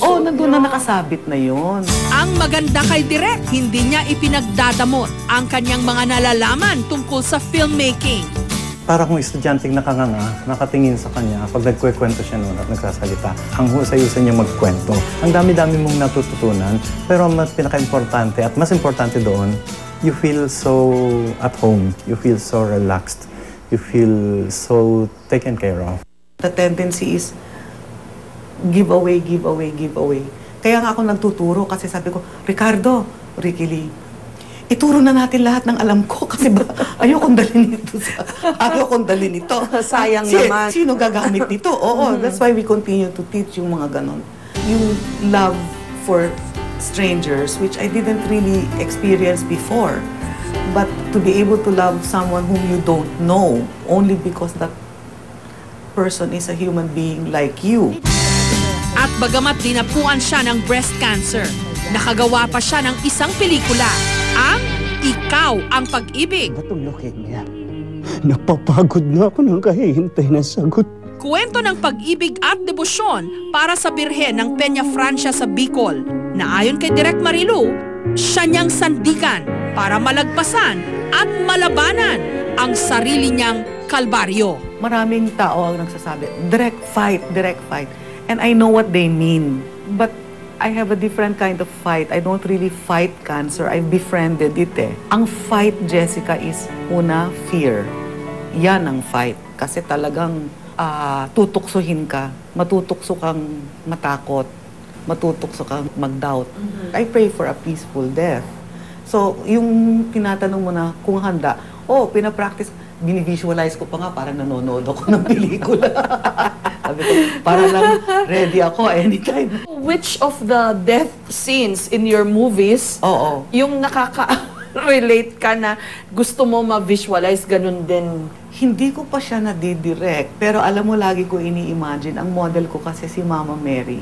Oh, nandun na nakasabit na yon. Ang maganda kay Direk, hindi niya ipinagdadamot ang kanyang mga nalalaman tungkol sa filmmaking. Para kung estudyanteng nakanganga, nakatingin sa kanya pag nagkukwento siya noon at nagsasalita. Ang husay-husay niya magkwento. Ang dami-dami mong natututunan, pero ang pinaka-importante at mas importante doon, you feel so at home. You feel so relaxed. You feel so taken care of. The tendency is give away, give away, give away. Kaya nga ako nagtuturo kasi sabi ko, Ricardo, Ricky Lee, ituro na natin lahat ng alam ko kasi ayokong dalhin ito. Ayokong dalhin ito. Sayang naman. Sino gagamit nito? Oo, that's why we continue to teach yung mga ganon. Yung love for strangers, which I didn't really experience before. But to be able to love someone whom you don't know, only because that person is a human being like you. At bagamat dinapuan siya ng breast cancer, nakagawa pa siya ng isang pelikula, ang Ikaw ang Pag-ibig. Batong leukemia. Napapagod na ako ng kahihintay ng sagot. Kwento ng pag-ibig at debosyon para sa birhen ng Peña Francia sa Bicol, na ayon kay Direk Marilu, siya niyang sandikan para malagpasan at malabanan ang sarili niyang kalbaryo. Maraming tao ang nagsasabi, direct fight, direct fight. And I know what they mean. But I have a different kind of fight. I don't really fight cancer. I befriended it eh. Ang fight, Jessica, is una, fear. Yan ang fight. Kasi talagang tutuksohin ka. Matutukso kang matakot. Matutukso kang mag-doubt. I pray for a peaceful death. So, yung tinatanong mo na kung handa, pinapractice, binivisualize ko pa nga parang nanonood ako ng pelikula. Sabi ko, para lang ready ako anytime. Which of the death scenes in your movies, yung nakaka-relate ka na gusto mo ma-visualize, ganun din? Hindi ko pa siya nadidirect, pero alam mo, lagi ko ini-imagine, ang model ko kasi si Mama Mary.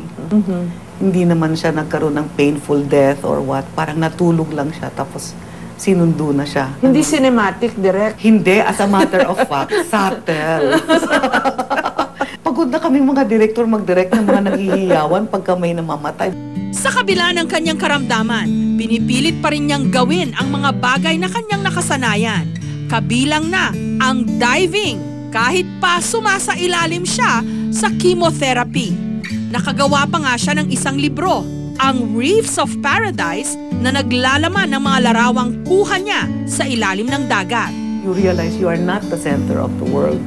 Hindi naman siya nagkaroon ng painful death or what, parang natulog lang siya, tapos sinundo na siya. Hindi cinematic, direct? Hindi, as a matter of fact, subtle. Pagod na kaming mga director mag-direct ng mga naghihiyawan pagka may namamatay. Sa kabila ng kanyang karamdaman, pinipilit pa rin niyang gawin ang mga bagay na kanyang nakasanayan. Kabilang na ang diving, kahit pa sumasailalim siya sa chemotherapy. Nakagawa pa nga siya ng isang libro, ang Reefs of Paradise, na naglalaman ng mga larawang kuha niya sa ilalim ng dagat. You realize you are not the center of the world.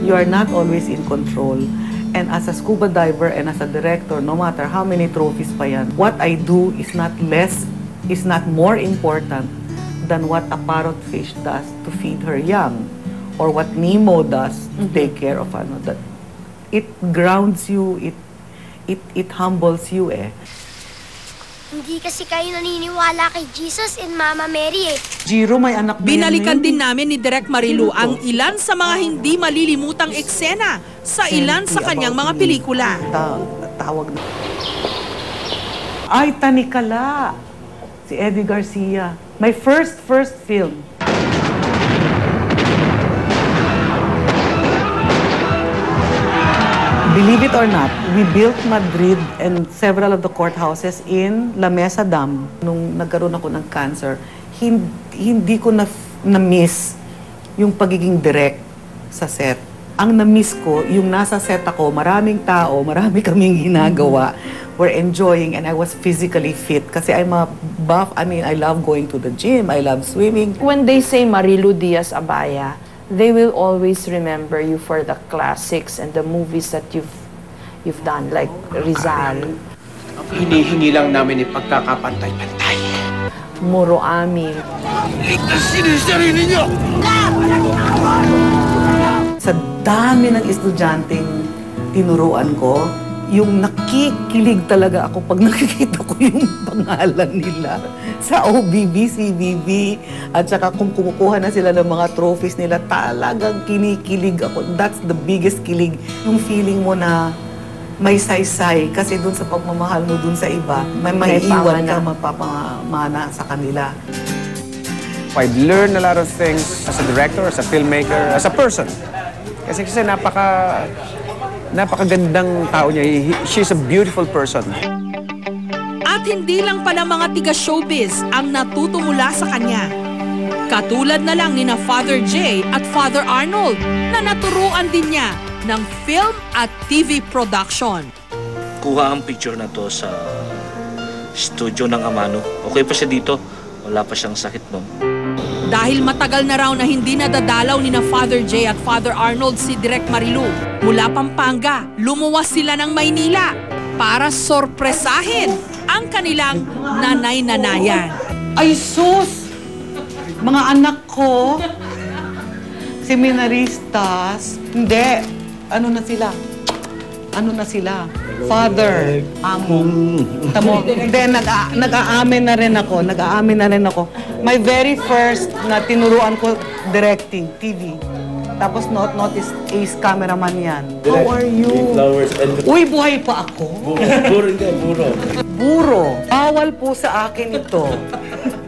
You are not always in control. And as a scuba diver and as a director, no matter how many trophies pa yan, what I do is not more important than what a parrotfish does to feed her young, or what Nemo does to take care of ano. That it grounds you, it humbles you eh. Hindi kasi kayo naniniwala kay Jesus and Mama Mary eh. Jiro, may anak na Binalikan yan, din namin ni Direk Marilu ang ilan sa mga hindi malilimutang eksena sa ilan sa kanyang mga pelikula. Tawag na. Ay, Tanikala! Si Eddie Garcia. My first film. Believe it or not, we built Madrid and several of the courthouses in La Mesa Dam. Nung nagkaroon ako ng cancer, hindi ko na-miss yung pagiging direct sa set. Ang na-miss ko, yung nasa set ako, maraming tao, marami kaming ginagawa. We're enjoying and I was physically fit kasi I'm a buff. I mean, I love going to the gym, I love swimming. When they say Marilu Diaz-Abaya, they will always remember you for the classics and the movies that you've done, like Rizal. Ang hinihingi lang namin ay pagkakapantay-pantay. Muro Ami. Ligtasin ang sarili niyo! Sa dami ng estudyanteng tinuruan ko, yung nakikilig talaga ako pag nakikita ko yung pangalan nila sa OBB, CBB, at saka kung kumukuha na sila ng mga trophies nila, talagang kinikilig ako. That's the biggest kilig. Yung feeling mo na may saysay kasi dun sa pagmamahal mo dun sa iba, may maiiwan ka, mapapamana sa kanila. I've learned a lot of things as a director, as a filmmaker, as a person. Kasi Napakagandang tao niya. She's a beautiful person. At hindi lang pala mga tiga-showbiz ang natutumula sa kanya. Katulad na lang ni na Father J at Father Arnold na naturuan din niya ng film at TV production. Kuha ang picture na to sa studio ng Amano. Okay pa siya dito. Wala pa siyang sakit nun. Dahil matagal na raw na hindi nadadalaw ni na Father J at Father Arnold si Direk Marilu, mula Pampanga, lumuwas sila ng Maynila para sorpresahin ang kanilang nanay-nanayan. Ay, sus! Mga anak ko, seminaristas, hindi. Ano na sila? Ano na sila? Father, amo. Tamo. Then, nag-aamin na rin ako. Nag-aamin na rin ako. My very first na tinuruan ko directing, TV. Tapos not is ace cameraman yan. How are you? Uy, buhay pa ako. Buro hindi, buro. Buro. Bawal po sa akin ito.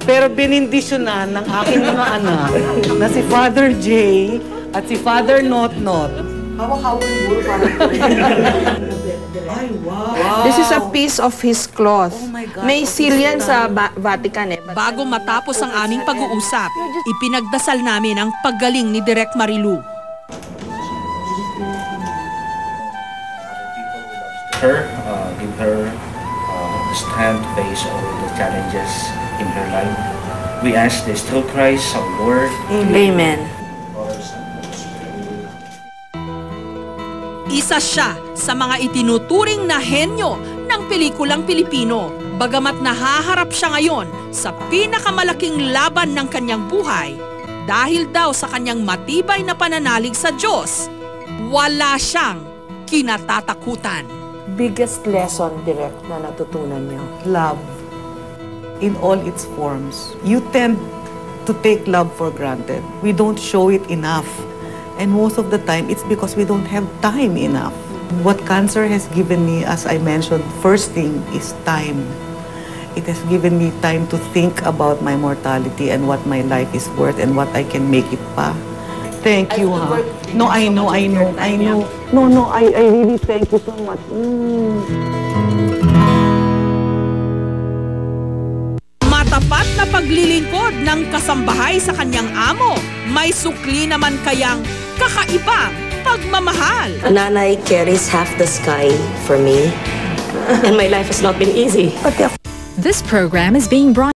Pero binindisyonan ng aking mga anak na si Father J at si Father Not. Hawak-hawak yung buro parang ay, wow. This is a piece of his cloth. Oh my God. May seal yan sa Vatican eh. Bago matapos ang aming pag-uusap, ipinagdasal namin ang paggaling ni Direk Marilu. Give her strength to face all the challenges in her life. We ask this through Christ our Lord. Amen. Isa siya sa mga itinuturing na henyo ng pelikulang Pilipino. Bagamat nahaharap siya ngayon sa pinakamalaking laban ng kanyang buhay dahil daw sa kanyang matibay na pananalig sa Diyos, wala siyang kinatatakutan. Biggest lesson, Direk, na natutunan niyo? Love in all its forms. You tend to take love for granted. We don't show it enough. And most of the time, it's because we don't have time enough. What cancer has given me, as I mentioned, first thing is time. It has given me time to think about my mortality and what my life is worth and what I can make it pa. Thank you, ha? No, I know. No, I really thank you so much. Matapat na paglilingkod ng kasambahay sa kanyang amo, may sukli naman kayang kakaibang pagmamahal. Nanay carries half the sky for me, and my life has not been easy. This program is being brought